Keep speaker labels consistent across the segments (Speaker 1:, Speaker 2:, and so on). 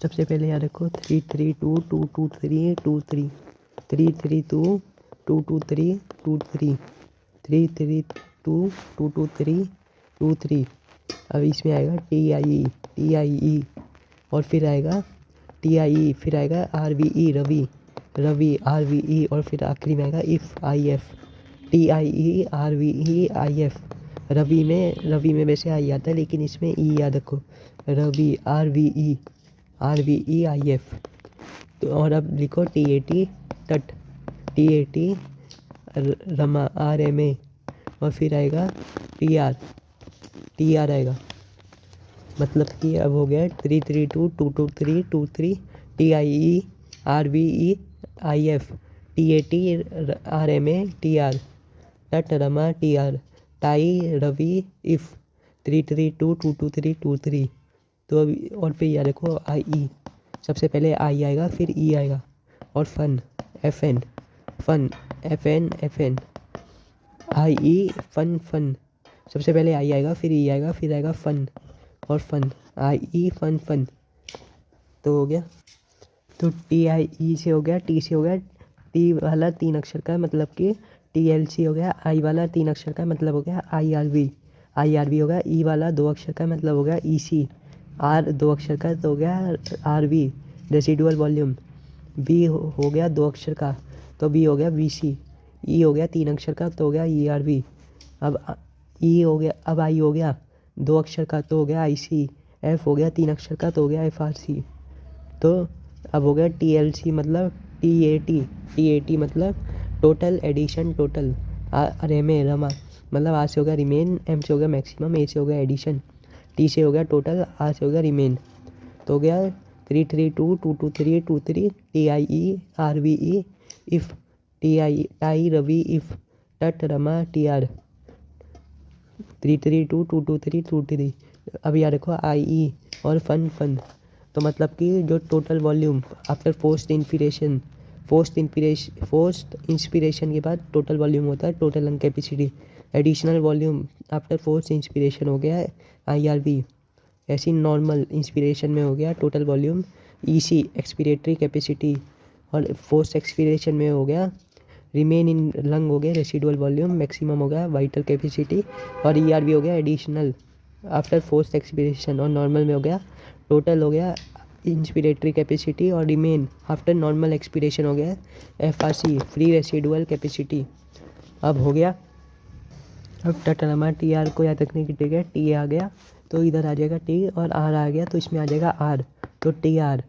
Speaker 1: सबसे पहले याद रखो 3 3 2 2 2 3 2 3 3 3 2 2 2 3 2 3 3 3 2 2 2 3 2 3। अब इसमें आएगा TIE और फिर आएगा TIE, फिर आएगा RVE रवि RVE, और फिर आखिरी में आएगा IF IF TIE RVE IF। Ravi में वैसे आई आता है, लेकिन इसमें ई याद रखो, रवि RVE IF। तो और अब लिखो TAT तट, TAT रमा RMA, और फिर आएगा TR आएगा। मतलब कि अब हो गया 3 3 2 2 2 3 2 3 TIE RVE IF TAT RMA TR तट Rama TR tie Ravi if 3 3 2 2 2 3 2 3। तो अभी और फिर याद रखो IE, सबसे पहले आई आएगा फिर ई आएगा, और फन FN IE फन। सबसे पहले आई आएगा फिर ई आएगा फिर आएगा फन, और फन IE फन। तो हो गया। तो TIE से हो गया, टी से हो गया, टी वाला 3 अक्षर का मतलब कि TLC हो गया, आई वाला 3 अक्षर का मतलब हो गया IRV हो गया, ई वाला 2 अक्षर का मतलब हो गया EC, आर 2 अक्षर का तो हो गया RV रेसिडुअल वॉल्यूम, बी हो गया 2 अक्षर का तो बी हो गया VC, ई हो गया 3 अक्षर का तो हो गया ERV। अब ई हो गया, अब आई हो गया 2 अक्षर का तो हो गया IC, एफ हो गया 3 अक्षर का तो हो गया FRC। तो अब हो गया TLC मतलब TAT मतलब total addition total, RMA Rama मतलब आर से हो गया रिमेन, एम से हो गया मैक्सिमम, ए से हो गया एडिशन, टी से हो गया टोटल, आर से हो गया रिमेन। तो हो गया 3 3 2 2 2 3 2 3 TIE RVE इफ टाई रवि इफ तट रमा TR 3 3 2 2 2 3 2 3। अब याद रखो IE और फन। तो मतलब कि जो total volume after forced inspiration के बाद टोटल वॉल्यूम होता है total lung capacity, additional volume after forced inspiration हो गया IRV, ऐसी नॉर्मल इंस्पिरेशन में हो गया total volume EC expiratory capacity, और फोर्स्ड एक्सपिरेशन में हो गया रिमेन इन लंग हो गया रेसिडुअल वॉल्यूम, मैक्सिमम हो गया वाइटल कैपेसिटी, और ERV हो गया एडिशनल आफ्टर फोर्स्ड एक्सपिरेशन, और नॉर्मल में हो गया टोटल हो गया इंस्पिरेटरी कैपेसिटी, और रिमेन आफ्टर नॉर्मल एक्सपिरेशन हो गया FRC फ्री रेसिडुअल कैपेसिटी। अब हो गया। अब टटरमा TR को याद रखने की ट्रिक है, T आ गया तो इधर आ जाएगा T, और R आ गया तो इसमें आ जाएगा R, तो TR,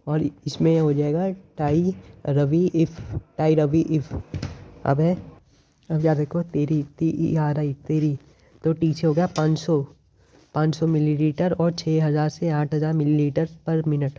Speaker 1: और इसमें हो जाएगा टाई रवि इफ। अब है, अब याद रखो तेरी TERI तेरी, तो टी से हो गया 500 मिलीलीटर, और 6000 से 8000 मिलीलीटर पर मिनट,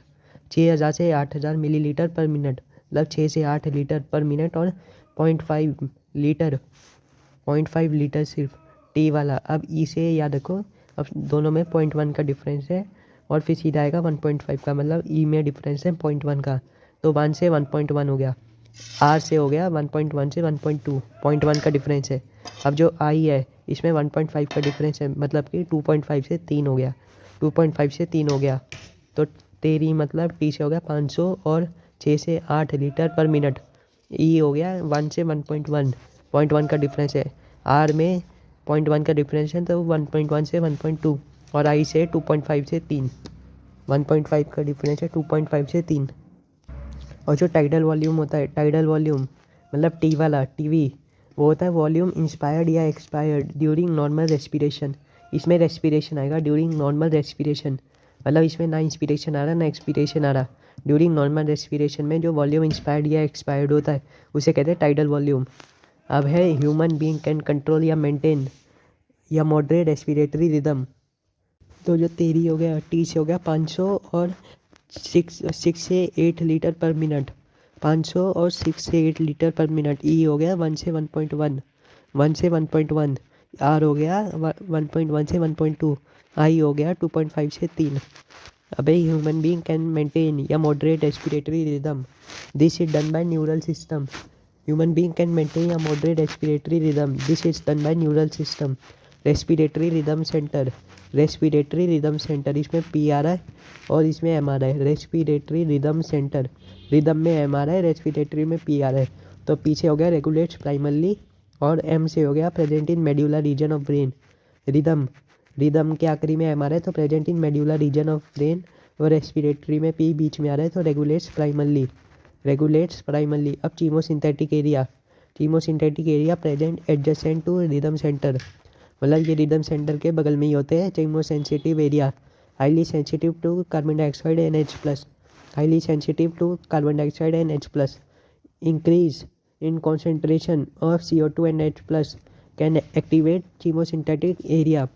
Speaker 1: 6000 से 8000 मिलीलीटर पर मिनट मतलब 6 से 8 लीटर पर मिनट, और 0.5 लीटर सिर्फ टी वाला। अब ई से याद रखो, अब दोनों में 0.1 का डिफरेंस है, और फिर सीधा आएगा 1.5 का, मतलब ई में डिफरेंस है 0.1 का, तो 1 से 1.1 हो गया। आर से हो गया 1.1 से 1.2, 0.1 का डिफरेंस है। अब जो आई है इसमें 1.5 का डिफरेंस है, मतलब कि 2.5 से 3 हो गया, 2.5 से 3 हो गया। तो तेरी मतलब टी से हो गया 500, और 6 से 8 लीटर पर मिनट, ई हो गया 1 से 1.1, 0.1 का डिफरेंस है। आर में 0.1 का डिफरेंस है तो 1.1 से 1.2, और आई से 2.5 से 3, 1.5 का डिफरेंस है 2.5 से 3। और जो टाइडल वॉल्यूम होता है, टाइडल वॉल्यूम मतलब टी वाला टीवी, वो होता है वॉल्यूम इंस्पायर्ड या एक्सपायर्ड ड्यूरिंग नॉर्मल रेस्पिरेशन। इसमें रेस्पिरेशन आएगा ड्यूरिंग नॉर्मल रेस्पिरेशन, मतलब इसमें ना इंस्पिरेशन आ रहा ना एक्सपिरेशन आ रहा। ड्यूरिंग नॉर्मल रेस्पिरेशन में जो वॉल्यूम इंस्पायर्ड या एक्सपायर्ड होता है उसे कहते हैं टाइडल वॉल्यूम। अब है ह्यूमन बीइंग कैन कंट्रोल या मेंटेन या मॉडरेट रेस्पिरेटरी रिदम। तो जो तेरी हो गया टी से हो गया 500 और 6 से 8 लीटर पर मिनट, 500 और 6 से 8 लीटर पर मिनट। ई हो गया 1 से 1.1, 1 से 1.1। आर हो गया 1.1 से 1.2। आई हो गया 2.5 से 3। अबे ह्यूमन बीइंग कैन मेंटेन या moderate respiratory rhythm, this is done by neural system. Human being can maintain या moderate respiratory rhythm, this is done by neural system. Respiratory rhythm center, respiratory rhythm center, इसमें P आ रहा है और इसमें M आ रहा है। रेस्पिरेटरी रिदम सेंटर, रिदम में एम आ रहा है, रेस्पिरेटरी में पी आ रहा है। तो पीछे हो गया रेगुलेट्स प्राइमरली और एम से हो गया present in medullary region of brain. Rhythm, rhythm के आखिरी में एम आ रहा है तो present in medullary region of brain, और रेस्पिरेटरी में पी बीच में आ रहा है तो रेगुलेट्स प्राइमरली, रेगुलेट्स प्राइमरली। अब chemosynthetic area, chemosynthetic area present adjacent to rhythm center, मतलब ये रिदम सेंटर के बगल में ही होते हैं। Chemosensitive area, highly sensitive to carbon dioxide and H plus, highly sensitive to carbon dioxide and H plus. Increase in concentration of CO2 and H plus can activate chemosynthetic area.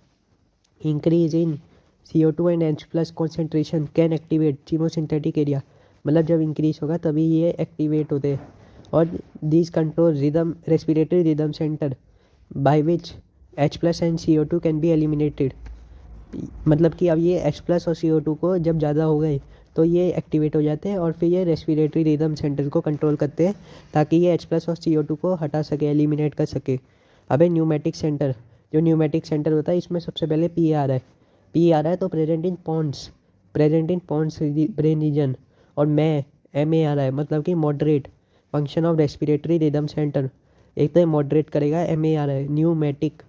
Speaker 1: Increase in CO2 and H plus concentration can activate chemosynthetic area, मतलब जब increase होगा तभी ये activate होते हैं। और this control rhythm respiratory rhythm centre by which H plus and CO2 can be eliminated, मतलब कि अब ये H प्लस और CO2 को जब ज़्यादा हो गए तो ये एक्टिवेट हो जाते हैं और फिर ये रेस्पिरेटरी रिदम सेंटर को कंट्रोल करते हैं ताकि ये H प्लस और CO2 को हटा सके, एलिमिनेट कर सके। अब है न्यूमेटिक सेंटर, जो न्यूमेटिक सेंटर होता है इसमें सबसे पहले पी आ रहा है, पी आ रहा है तो present in pons, present in pons brain region. और मैं एम ए आ रहा है, मतलब कि moderate function of respiratory rhythm center, एक तो मॉडरेट करेगा, एम ए आ रहा है pneumatic,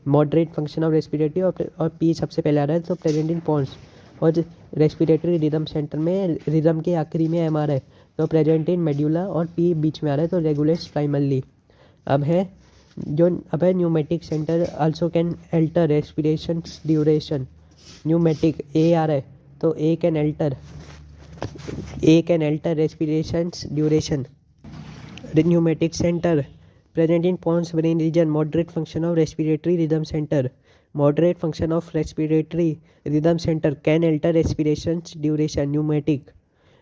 Speaker 1: moderate function of respiratory, और पी सबसे पहले आ रहा है तो प्रेजेंट इन पॉन्ड्स। और रेस्पिरेटरी रिदम सेंटर में रिदम के आखिरी में एम आ रहा है तो प्रेजेंट इन मेड्यूला, और पी बीच में आ रहा है तो रेगुलेट्स प्राइमरली। अब है pneumatic center also can alter respiration duration, pneumatic A आ रहा है तो A can alter respiration duration. Pneumatic center present in pons brain region, moderate function of respiratory rhythm center, moderate function of respiratory rhythm center can alter respiration's duration, pneumatic।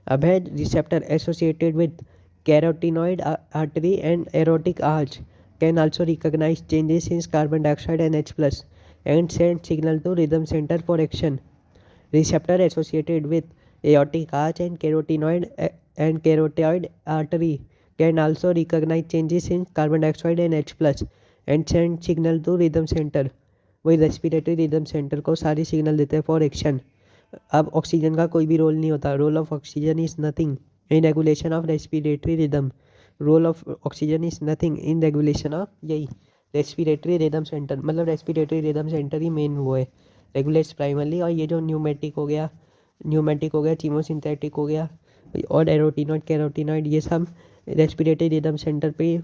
Speaker 1: अब है receptor associated with carotenoid artery and aortic arch can also recognize changes in carbon dioxide and H plus and send signal to rhythm center for action। receptor associated with aortic arch and carotid artery can also recognize changes in carbon dioxide and H plus and send signal to rhythm center। वही respiratory rhythm centre को सारी signal देते हैं for action. अब oxygen का कोई भी role नहीं होता, role of oxygen is nothing in regulation of respiratory rhythm, role of oxygen is nothing in regulation of यही रेस्पिरेटरी रिदम सेंटर, मतलब रेस्पिरेटरी रिदम सेंटर ही मेन वो है, रेगुलेट्स प्राइमरली। और ये जो न्यूमेटिक हो गया कीमोसिंथेटिक हो गया और एरोटिनॉइड कैरोटिनॉइड, ये सब रेस्पिरेटरी रिदम सेंटर पे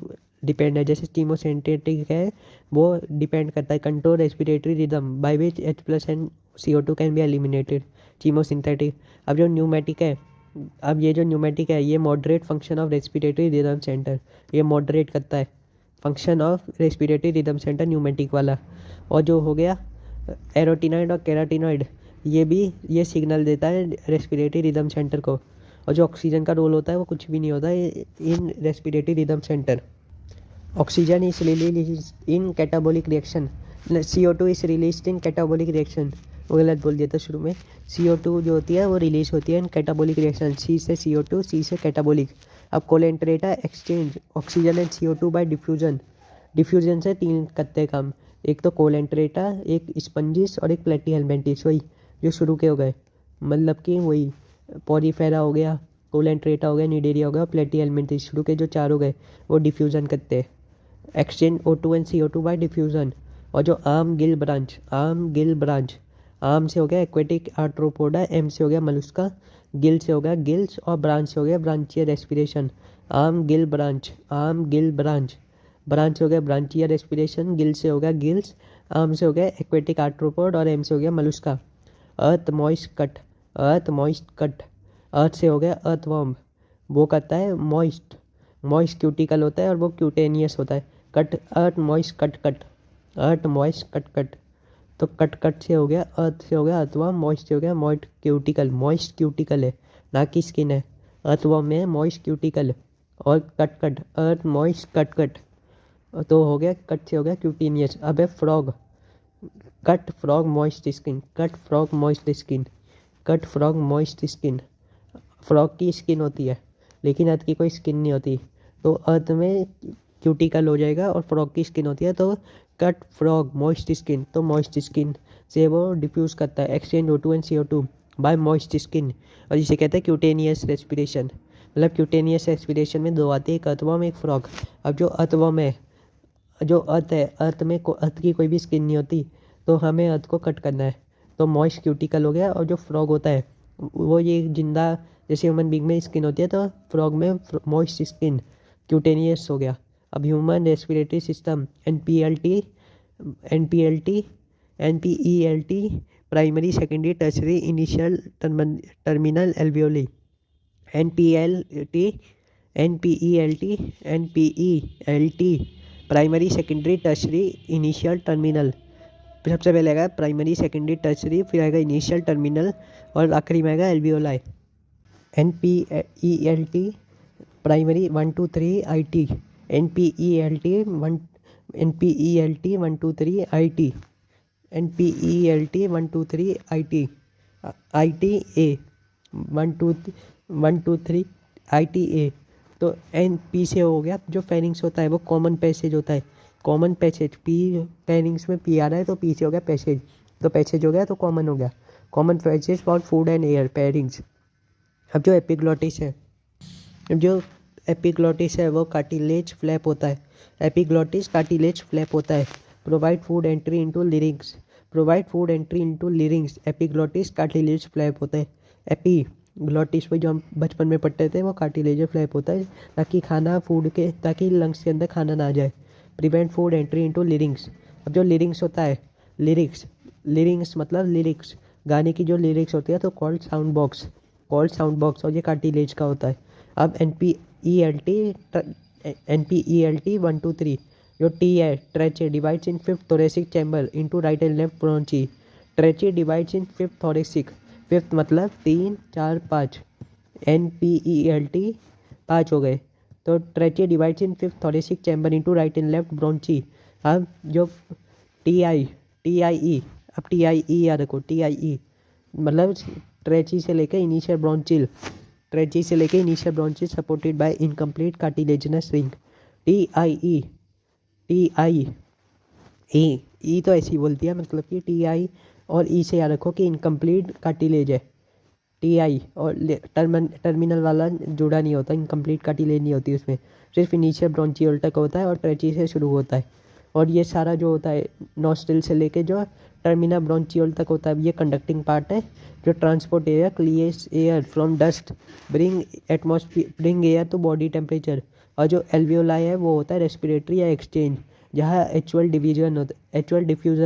Speaker 1: डिपेंड है। जैसे कीमोसिंथेटिक है वो डिपेंड करता है control respiratory rhythm by which H plus and CO2 can be eliminated, chemosynthetic. अब जो न्यूमेटिक है, ये moderate function of respiratory rhythm centre, ये मॉडरेट करता है function of respiratory rhythm centre pneumatic वाला। और जो हो गया एरोटिनॉइड और कैराटिनॉइड, ये सिग्नल देता है रेस्पिरेटरी रिदम सेंटर को। और जो ऑक्सीजन का रोल होता है वो कुछ भी नहीं होता है in respiratory rhythm center. Oxygen is release in catabolic reaction, CO2 is release in catabolic reaction, वो गलत बोल दिया था शुरू में। CO2 जो होती है वो रिलीज होती है इन कैटाबोलिक रिएक्शन, C से CO2, C से कैटाबोलिक। अब coelenterata exchange oxygen and CO2 by diffusion, diffusion से 3 करते काम, एक तो कोलेंट्रेटा, एक स्पंजिस और एक प्लेटी हेलमिंथिस, वही जो शुरू के हो गए, मतलब कि वही पॉरीफेरा हो गया, कोलेंट्रेटा हो गया, निडेरिया हो गया, प्लेटी हेलमिंथिस, शुरू के जो 4 हो गए वो डिफ्यूजन करते हैं, exchange O2 and CO2 by diffusion. और जो आर्म गिल ब्रांच, आर्म से हो गया एक्वेटिक आर्थ्रोपोडा, एम से हो गया मलुस्का, गिल से हो गया गिल्स, और ब्रांच से हो गया branchia respiration. Arm gill branch, branch से हो गया ब्रांचिया रेस्पिरेशन, गिल से हो गया गिल्स, आर्म से हो गया एक्वेटिक आर्थ्रोपोड और एम से हो गया मलुस्का। अर्थ मॉइस्ट कट, अर्थ से हो गया अर्थवर्म, वो करता है मॉइस्ट क्यूटिकल होता है और वो क्यूटेनियस होता है। कट, अर्थ मॉइस्ट कट, तो कट से हो गया अर्थ से हो गया अर्थवर्म, मॉइस्ट से हो गया मॉइस्ट क्यूटिकल है, ना कि स्किन है। अर्थवर्म में मॉइस्ट क्यूटिकल और कट अर्थ मॉइस्ट कट, तो हो गया कट से हो गया क्यूटेनियस। अब है frog, cut frog moist skin, frog की स्किन होती है लेकिन अर्थ की कोई स्किन नहीं होती, तो अर्थ में क्यूटिकल हो जाएगा और फ्रॉग की स्किन होती है तो कट फ्रॉग मॉइस्ट स्किन, तो मॉइस्ट स्किन से वो डिफ्यूज़ करता है exchange O2 and CO2 by moist skin, और इसे कहते हैं क्यूटेनियस रेस्पिरेशन। मतलब क्यूटेनियस रेस्पिरेशन में दो आते हैं, एक अर्थवर्म एक फ्रॉग। अब जो अर्थवर्म है, जो अर्थ है, अर्थ में अर्थ की कोई भी स्किन नहीं होती, तो हमें अर्थ को कट करना है, तो मॉइस्ट क्यूटिकल हो गया। और जो फ्रॉग होता है वो ये जिंदा, जैसे ह्यूमन बींग में स्किन होती है, तो फ्रॉग में मॉइस्ट स्किन क्यूटेनियस हो गया। अब human respiratory system NPLT NPELT primary secondary tertiary initial terminal alveoli, NPELT primary secondary tertiary initial terminal. सबसे पहले आएगा प्राइमरी सेकेंडरी टर्शरी, फिर आएगा इनिशियल टर्मिनल, और आखिरी में आएगा alveoli. NPELT primary 1 2 3 IT, NPELT 1 2 3 IT, NPELT 1 2 3 IT, ITA 1 2 3 ITA। तो NP से हो गया, जो फेरिंग्स होता है वो कॉमन पैसेज होता है, कॉमन पैसेज। पी फेरिंग्स में पी आ रहा है तो पी से हो गया पैसेज, तो पैसेज हो गया तो कॉमन हो गया, common passage for food and air pairings. अब जो एपिग्लॉटिस है, वो कार्टिलेज फ्लैप होता है, एपिग्लॉटिस कार्टिलेज फ्लैप होता है। Provide food entry into larynx, epiglottis cartilage flap होता है। एपिग्लॉटिस पे जो हम बचपन में पढ़ते थे, वो कार्टिलेज फ्लैप होता है, ताकि लंग्स के अंदर खाना ना जाए। Prevent food entry into larynx. अब जो लिरिंग्स होता है, लिरिंग्स मतलब लिरिक्स, गाने की जो लिरिक्स होती है, तो कॉल्ड साउंड बॉक्स, और ये कार्टिलेज का होता है। अब एनपीईएलटी 1 2 3, जो टी है, trachea divides in 5th thoracic chamber into right and left bronchi. Trachea divides in 5th thoracic, 5th मतलब 3 4 5, एनपीईएलटी 5 हो गए, तो trachea divides in 5th thoracic chamber into right and left bronchi. अब जो टीआईई, अब टीआईई याद रखो, टीआईई मतलब ट्रेची से लेकर initial bronchiole, supported by incomplete cartilaginous ring. TIE E तो ऐसी बोलती है, मतलब कि टीआई और ई से याद रखो कि इनकम्प्लीट कार्टिलेज है। टीआई और टर्मिनल वाला जुड़ा नहीं होता, इनकम्प्लीट कार्टिलेज नहीं होती उसमें, सिर्फ इनिशियल ब्रोंचियोल तक होता है और ट्रेची से शुरू होता है। और ये सारा जो होता है नॉस्ट्रिल से लेके जो टर्मिना ब्रोंचियोल तक होता है, ये कंडक्टिंग पार्ट है, जो transport air clears air from dust, bring air to body temperature. और जो एल्वियोलाई है, वो होता है रेस्पिरेटरी या एक्सचेंज, जहाँ एक्चुअल डिफ्यूजन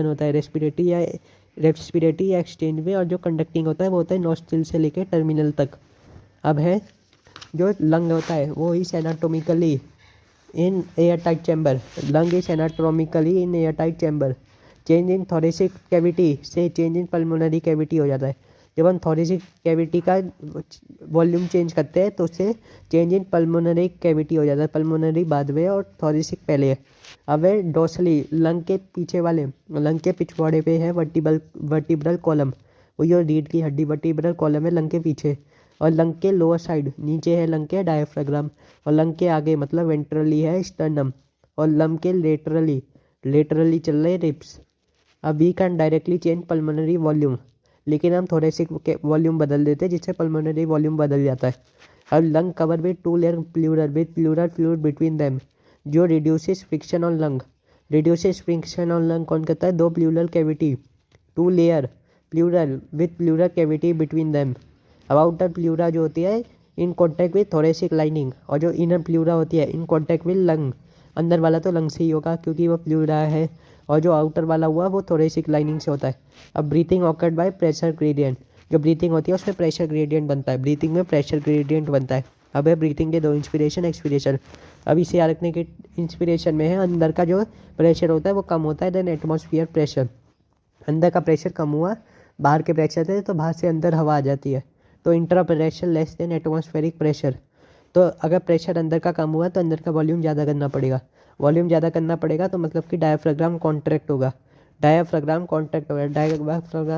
Speaker 1: होता है रेस्पिरेटरी या एक्सचेंज में। और जो कंडक्टिंग होता है वो होता है नॉस्ट्रिल से लेके टर्मिनल तक। अब है जो लंग होता है, वो is anatomically in air tight chamber, lung is anatomically in air tight chamber. Change in thoracic cavity से चेंज इन पल्मोनरी कैविटी हो जाता है। जब हम थोरेसिक कैविटी का वॉल्यूम चेंज करते हैं, तो उससे चेंज इन पल्मोनरी कैविटी हो जाता है, पल्मोनरी बाद में और थोरेसिक पहले है। अब है डोर्सली, लंग के पीछे वाले, लंग के पिछवाड़े पे है वर्टिब्रल कॉलम, वो जो रीढ़ की हड्डी वर्टिब्रल कॉलम है लंग के पीछे। और लंग के लोअर साइड नीचे है लंग के डायफ्राग्राम, और लंग के आगे मतलब वेंट्रली है स्टर्नम, और लंग के लेटरली चल रहे रिब्स। अब we can directly change pulmonary volume, लेकिन हम थोरेसिक वॉल्यूम बदल देते हैं, जिससे पल्मोनरी वॉल्यूम बदल जाता है। अब lung cover with 2 layer pleural with pleural fluid between them, जो रिड्यूसेस फ्रिक्शन ऑन लंग। कौन कहता है? 2 pleural cavity, 2 layer pleural with pleural cavity between them. अब आउटर प्लूरा जो होती है in contact with thoracic lining, और जो इनर प्लूरा होती है इन कॉन्टैक्ट विद लंग। अंदर वाला तो लंग से ही होगा क्योंकि वो प्लूरा है, और जो आउटर वाला हुआ वो थोरेसिक लाइनिंग से होता है। अब breathing awkward by pressure gradient, जो ब्रीथिंग होती है उसमें प्रेशर ग्रेडियंट बनता है, ब्रीथिंग में प्रेशर ग्रेडियंट बनता है। अब है ब्रीथिंग के 2 इंस्पिरेशन एक्सपिरेशन। अब इसे याद रखने के इंस्पिरेशन में है अंदर का जो प्रेशर होता है वो कम होता है देन एटमॉस्फेयर प्रेशर। अंदर का प्रेशर कम हुआ, बाहर के प्रेशर से, तो बाहर से अंदर हवा आ जाती है, तो intra pressure less than atmospheric pressure. तो अगर प्रेशर अंदर का कम हुआ तो अंदर का वॉल्यूम ज़्यादा करना पड़ेगा, तो मतलब कि डायफ्राग्राम कॉन्ट्रैक्ट होगा, डायफ्राग्राम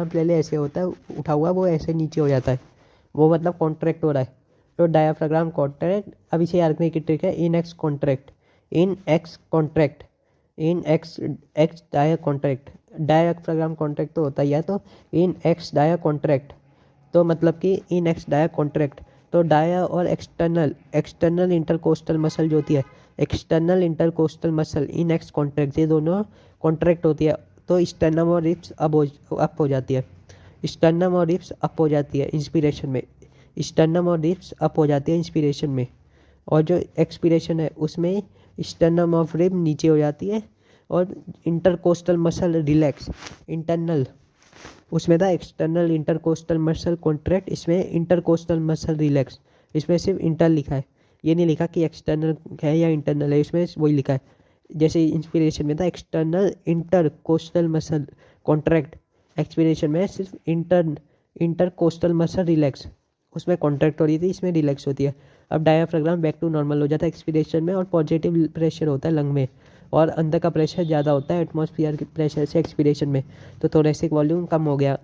Speaker 1: पहले ऐसे होता है उठा हुआ, वो ऐसे नीचे हो जाता है, वो मतलब कॉन्ट्रैक्ट हो रहा है, तो डायफ्राग्राम कॉन्ट्रैक्ट। अब इसे याद रखने की ट्रिक है in ex contract, in ex dia contract, diaphragm contract तो होता ही है, तो इन एक्स डाया कॉन्ट्रैक्ट, तो मतलब कि इन एक्स डाया कॉन्ट्रैक्ट, तो डाया और एक्सटर्नल इंटरकोस्टल मसल जो होती है, एक्सटर्नल इंटरकोस्टल मसल इन एक्स कॉन्ट्रैक्ट, ये दोनों कॉन्ट्रैक्ट होती है, तो स्टर्नम और रिप्स अप हो जाती है, स्टर्नम और रिप्स अप हो जाती है इंस्पिरेशन में, स्टर्नम और रिप्स अप हो जाती है इंस्पिरेशन में, और जो एक्सपिरेशन है उसमें स्टर्नम ऑफ रिब नीचे हो जाती है और इंटरकोस्टल मसल रिलैक्स, इंटरनल उसमें था एक्सटर्नल इंटरकोस्टल मसल कॉन्ट्रैक्ट, इसमें इंटरकोस्टल मसल रिलैक्स, इसमें सिर्फ इंटर लिखा है, ये नहीं लिखा कि एक्सटर्नल है या इंटरनल है, इसमें वही लिखा है जैसे इंस्पिरेशन में था external intercostal muscle contract, expiration में सिर्फ इंटरकोस्टल मसल रिलैक्स, उसमें कॉन्ट्रैक्ट हो रही थी, इसमें रिलैक्स होती है। अब डायाफ्राम बैक टू नॉर्मल हो जाता है एक्सपिरेशन में, और पॉजिटिव प्रेशर होता है लंग में, और अंदर का प्रेशर ज़्यादा होता है एटमॉस्फेयर के प्रेशर से एक्सपिरेशन में, तो थोरेसिक वॉल्यूम कम हो गया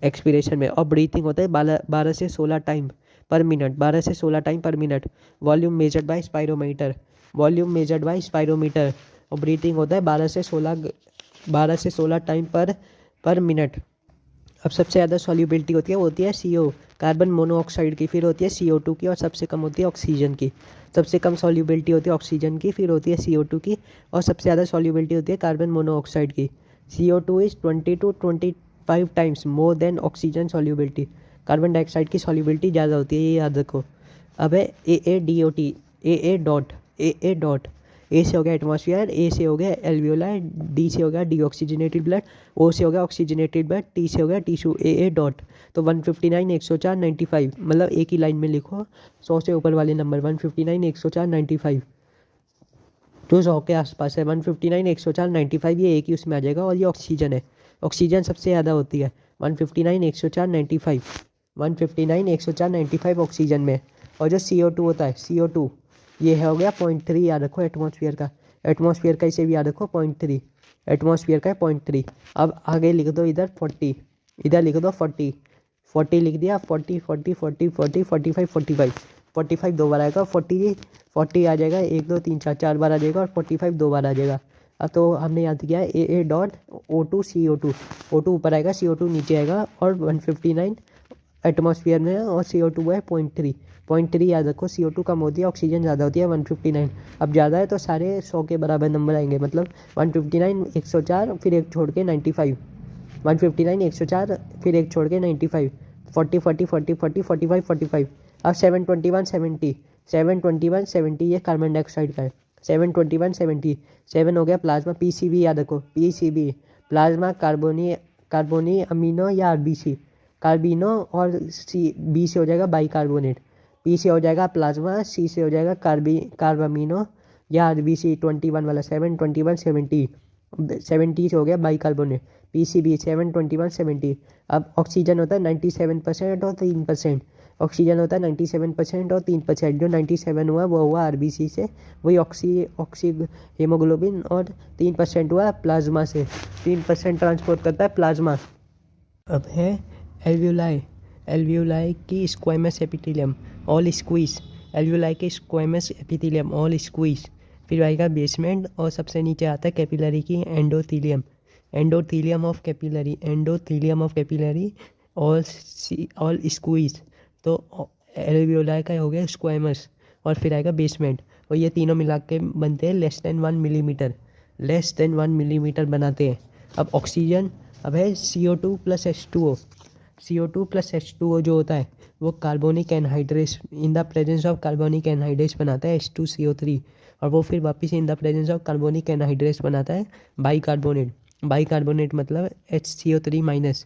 Speaker 1: एक्सपिरेशन में। और ब्रीथिंग होता है 12 से 16 टाइम पर मिनट, 12 से 16 टाइम पर minute, volume measured by spirometer, volume measured by spirometer, और ब्रीथिंग होता है 12 से 16 टाइम पर मिनट। अब सबसे ज़्यादा सॉल्युबिलिटी होती है वो होती है CO, कार्बन मोनोऑक्साइड की, फिर होती है CO2 की, और सबसे कम होती है ऑक्सीजन की। सबसे कम सॉल्युबिलिटी होती है ऑक्सीजन की, फिर होती है CO2 की, और सबसे ज़्यादा सॉल्युबिलिटी होती है कार्बन मोनोऑक्साइड की। CO2 is 20 to 25 times more than oxygen solubility, carbon dioxide की सॉल्युबिलिटी ज़्यादा होती है, ये याद रखो। अब है AA डॉट, ए से हो गया एटमॉस्फेयर, ए से हो गया एल्वियोलाई, डी से हो गया डीऑक्सीजनेटेड ब्लड, ओ से हो गया ऑक्सीजनेटेड ब्लड, टी से हो गया टिश्यू, ए डॉट। तो 159 104 95, मतलब एक ही लाइन में लिखो 100 से ऊपर वाले नंबर 159 104 95, तो 100 के आसपास है 159 104 95, ये एक ही उसमें आ जाएगा। और ये ऑक्सीजन है, ऑक्सीजन सबसे ज़्यादा होती है 159 104 95, 159 104 95 ऑक्सीजन में। और जो CO2 होता है CO2, ये है हो गया 0.3, याद रखो एटमॉस्फेयर का इसे भी याद रखो 0.3, एटमॉस्फेयर का है 0.3। अब आगे लिख दो इधर 40, इधर लिख दो 40, 40 लिख दिया, 40 40 40 40 45 45 45 दो बार आएगा, 40 आ जाएगा, 1 2 3 4 4 बार आ जाएगा, और 45 दो बार आ जाएगा। अब तो हमने याद किया है AA dot O2 CO2, O2 ऊपर आएगा CO2 नीचे आएगा, और 159 एटमॉस्फेयर में है, और CO2 है 0.3 याद रखो। CO2 कम होती है, ऑक्सीजन ज़्यादा होती है 159, अब ज़्यादा है तो सारे 100 के बराबर नंबर आएंगे, मतलब 159 104 फिर एक छोड़ के 95, 159 104 फिर एक छोड़ के 95, 40 40 40 40 45 45। अब 721 70, 721 70 ये कार्बन डाइऑक्साइड का है, 721 70, 7 हो गया प्लाज्मा, PCB याद रखो, PCB प्लाज्मा कार्बोनी अमीनो या RBC, कार्बिनो, और B से हो जाएगा बाइकार्बोनेट, P से हो जाएगा प्लाज्मा, C से हो जाएगा कार्बामिनो या RBC 21 वाला 721 70, 70 से हो गया बाइकार्बोनेट, PCB 721 70। अब ऑक्सीजन होता है 97% और 3%, ऑक्सीजन होता है 97% और 3%, जो 97 हुआ वो हुआ RBC से, वही ऑक्सी हीमोग्लोबिन, और 3% हुआ प्लाज्मा से, 3% ट्रांसपोर्ट करता है प्लाज्मा। अब है एल्वियोलाई की squamous epithelium all squeeze, alveoli के स्क्वामस एपिथेलियम ऑल स्क्वीज, फिर आएगा बेसमेंट, और सबसे नीचे आता है कैपिलरी की endothelium of capillary all squeeze, तो एल्वियोलाई का हो गया स्क्वामस, और फिर आएगा बेसमेंट, और ये तीनों मिला के बनते हैं लेस देन 1 मिलीमीटर बनाते हैं। अब ऑक्सीजन, अब है CO2 प्लस H2O जो होता है वो carbonic anhydrase, in the presence of carbonic anhydrase बनाता है H2CO3, और वो फिर वापस in the presence of carbonic anhydrase बनाता है बाइकार्बोनेट मतलब HCO3 माइनस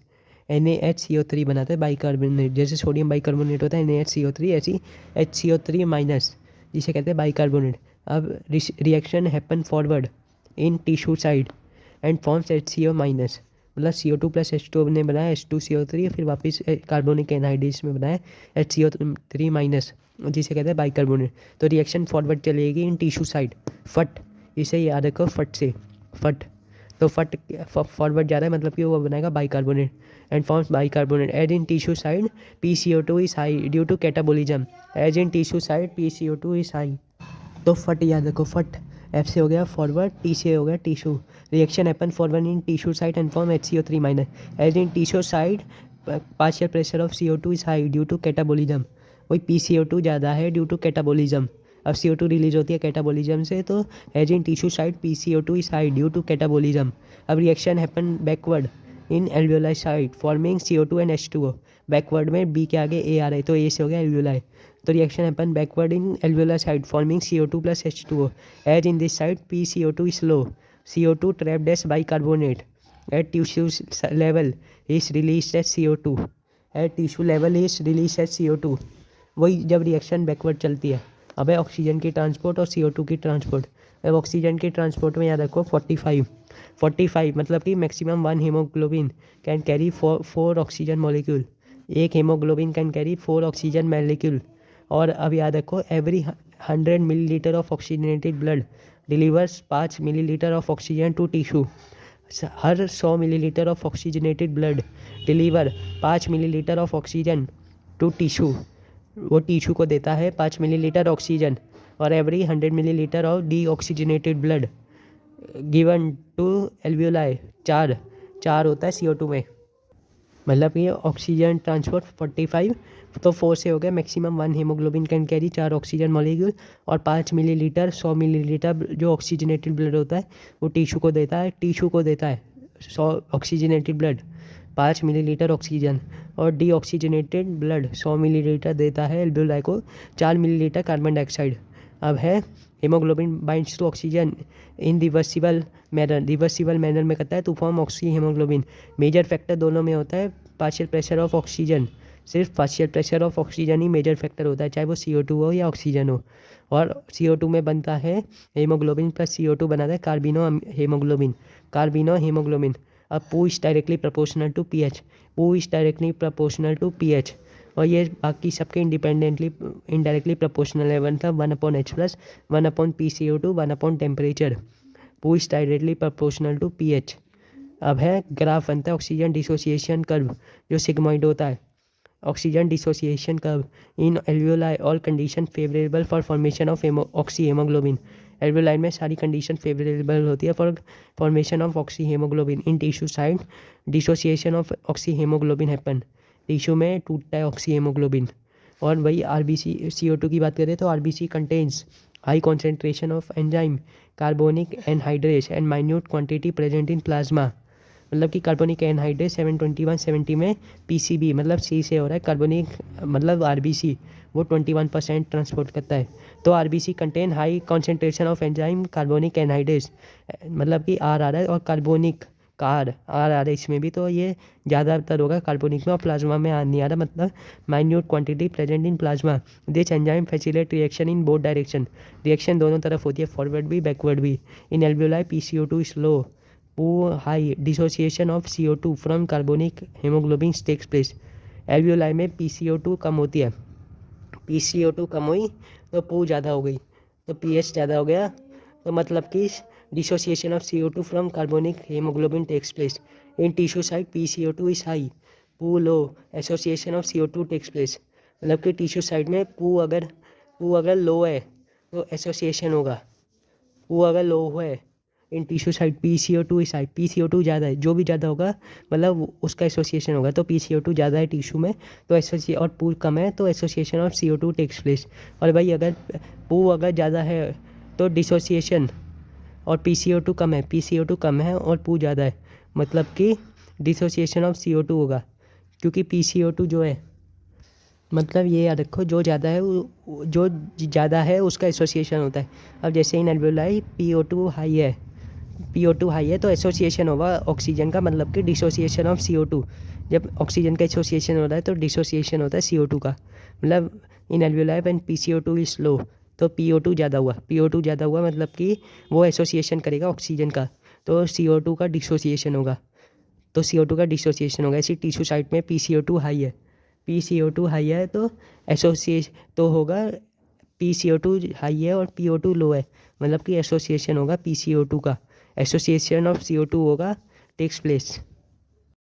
Speaker 1: NaHCO3 बनाता है बाइकार्बोनेट, जैसे सोडियम बाइकार्बोनेट होता है NaHCO3, ऐसी HCO3 माइनस जिसे कहते हैं बाइकार्बोनेट। अब reaction happen forward in tissue side and forms HCO minus, मतलब CO2 प्लस H2O ने बनाया H2CO3, फिर वापस कार्बोनिक एनहाइड्रेस में बनाया HCO3 माइनस, जिसे कहते हैं बाइकार्बोनेट। तो रिएक्शन फॉरवर्ड चलेगी इन टिश्यू साइड, फट, इसे याद रखो फट, तो फट फॉरवर्ड जा रहा है, मतलब कि वो बनाएगा bicarbonate and forms bicarbonate. As in tissue side PCO2 is high due to catabolism, as in tissue side PCO2 is high, तो फट याद रखो, फट F से हो गया फॉरवर्ड, T से हो गया tissue. Reaction happen forward in tissue side and form HCO3 minus as in tissue side partial pressure of CO2 is high due to catabolism. वही PCO2 ज़्यादा है ड्यू टू कैटाबोलिज्म। अब CO2 रिलीज होती है catabolism से, तो as in tissue side PCO2 is high due to catabolism. अब reaction happen backward in alveoli side forming CO2 and H2O। Backward में B के आगे A आ रहा है तो A से हो गया एल्वियोलाई। तो reaction happen backward in alveoli side forming CO2 plus H2O as in this side PCO2 is low. CO2 trapped as bicarbonate at tissue level is released as CO2 at tissue level is released as CO2। वही जब reaction backward चलती है। अब है oxygen की transport और CO2 की transport. अब ऑक्सीजन की ट्रांसपोर्ट में याद रखो 45 मतलब कि maximum 1 haemoglobin can carry 4 oxygen molecule. एक haemoglobin can carry 4 oxygen molecule. और अब याद रखो every 100 millilitre of oxygenated blood delivers 5 millilitre of oxygen to tissue. हर 100 millilitre of oxygenated blood deliver 5 millilitre of oxygen to tissue. वो tissue को देता है 5 मिलीलीटर ऑक्सीजन। और every 100 millilitre of deoxygenated blood given to alveoli 4 होता है CO2 में। मतलब ये ऑक्सीजन ट्रांसपोर्ट 45 तो 4 से हो गया maximum 1 haemoglobin can carry 4 oxygen molecule. और 5 मिलीलीटर 100 मिलीलीटर जो ऑक्सीजनेटेड ब्लड होता है वो टिश्यू को देता है 100 ऑक्सीजनेटेड ब्लड 5 मिलीलीटर ऑक्सीजन। और डी ऑक्सीजनेटेड ब्लड 100 मिलीलीटर देता है एल्वियोलाई को 4 मिलीलीटर कार्बन डाइऑक्साइड। अब है haemoglobin binds to oxygen in reversible manner में करता है to form oxy haemoglobin. Major factor दोनों में होता है पार्शियल प्रेशर ऑफ ऑक्सीजन। सिर्फ पार्शियल प्रेशर ऑफ ऑक्सीजन ही मेजर फैक्टर होता है, चाहे वो CO2 हो या ऑक्सीजन हो। और CO2 में बनता है हीमोग्लोबिन प्लस CO2 बनाता है कार्बिनो हीमोग्लोबिन। अब पू is directly proportional to pH। और ये बाकी सबके इनडायरेक्टली प्रोपोर्शनल है। मतलब 1/H प्लस 1/PCO2 1/ टेम्परेचर। पू is directly proportional to pH। अब है ग्राफ बनता है ऑक्सीजन डिसोसिएशन कर्व जो सिग्मॉइड होता है। Oxygen dissociation curve in alveoli all condition favourable for formation of oxy haemoglobin. एल्वियोलाई में सारी कंडीशन फेवरेबल होती है for formation of oxy haemoglobin. In tissue side dissociation of oxy haemoglobin happen. Tissue में टूटता है ऑक्सी हीमोग्लोबिन। और वही RBC CO2 की बात करें तो RBC contains high concentration of enzyme carbonic anhydrase and minute quantity present in plasma. मतलब कि कार्बोनिक एनहाइड्रेस 721-70 में PCB मतलब C से हो रहा है। कार्बोनिक मतलब RBC वो 21% ट्रांसपोर्ट करता है। तो RBC contain high concentration of enzyme carbonic anhydrase मतलब कि R आ रहा है और कार्बोनिक R आ रहा है इसमें भी, तो ये ज़्यादातर होगा कार्बोनिक में और प्लाज्मा में नहीं आ रहा। मतलब minute quantity present in plasma. This enzyme facilitate reaction in both direction. Reaction दोनों तरफ होती है, फॉरवर्ड भी बैकवर्ड भी। इन एल्वियोलाई PCO2 इज लो पू high dissociation of CO2 from carbonic haemoglobin takes place. Alveoli में PCO2 कम होती है। PCO2 कम हुई तो पू ज़्यादा हो गई तो pH ज़्यादा हो गया। तो मतलब कि dissociation of CO2 from carbonic haemoglobin takes place. In tissue side PCO2 is high पू low association of CO2 takes place. मतलब कि टिश्यू साइड में पू अगर लो है तो एसोसिएशन होगा। पू अगर लो है इन tissue side PCO2 is high. PCO2 ज़्यादा है, जो भी ज़्यादा होगा मतलब उसका एसोसिएशन होगा। तो PCO2 ज़्यादा है टिश्यू में तो और पू कम है तो association of CO2 takes place. और भाई अगर पू अगर ज़्यादा है तो डिसोसिएशन। और PCO2 कम है और पू ज़्यादा है मतलब कि डिसोसिएशन ऑफ CO2 होगा। क्योंकि PCO2 जो है मतलब ये याद रखो जो ज़्यादा है उसका एसोसिएशन होता है। अब जैसे इन एल्वियोलाई PO2 हाई है तो एसोसिएशन होगा ऑक्सीजन का, मतलब कि डिसोसिएशन ऑफ CO2। जब ऑक्सीजन का एसोसिएशन हो रहा है तो डिसोसिएशन होता है CO2 का। मतलब in alveoli when PCO2 is low तो PO2 ज़्यादा हुआ मतलब कि वो एसोसिएशन करेगा ऑक्सीजन का तो CO2 का डिसोसिएशन होगा। ऐसी टिश्यू साइट में PCO2 हाई है तो तो होगा PCO2 हाई है और PO2 लो है मतलब कि एसोसिएशन होगा PCO2 का। एसोसिएशन ऑफ CO2 होगा टेक्स प्लेस।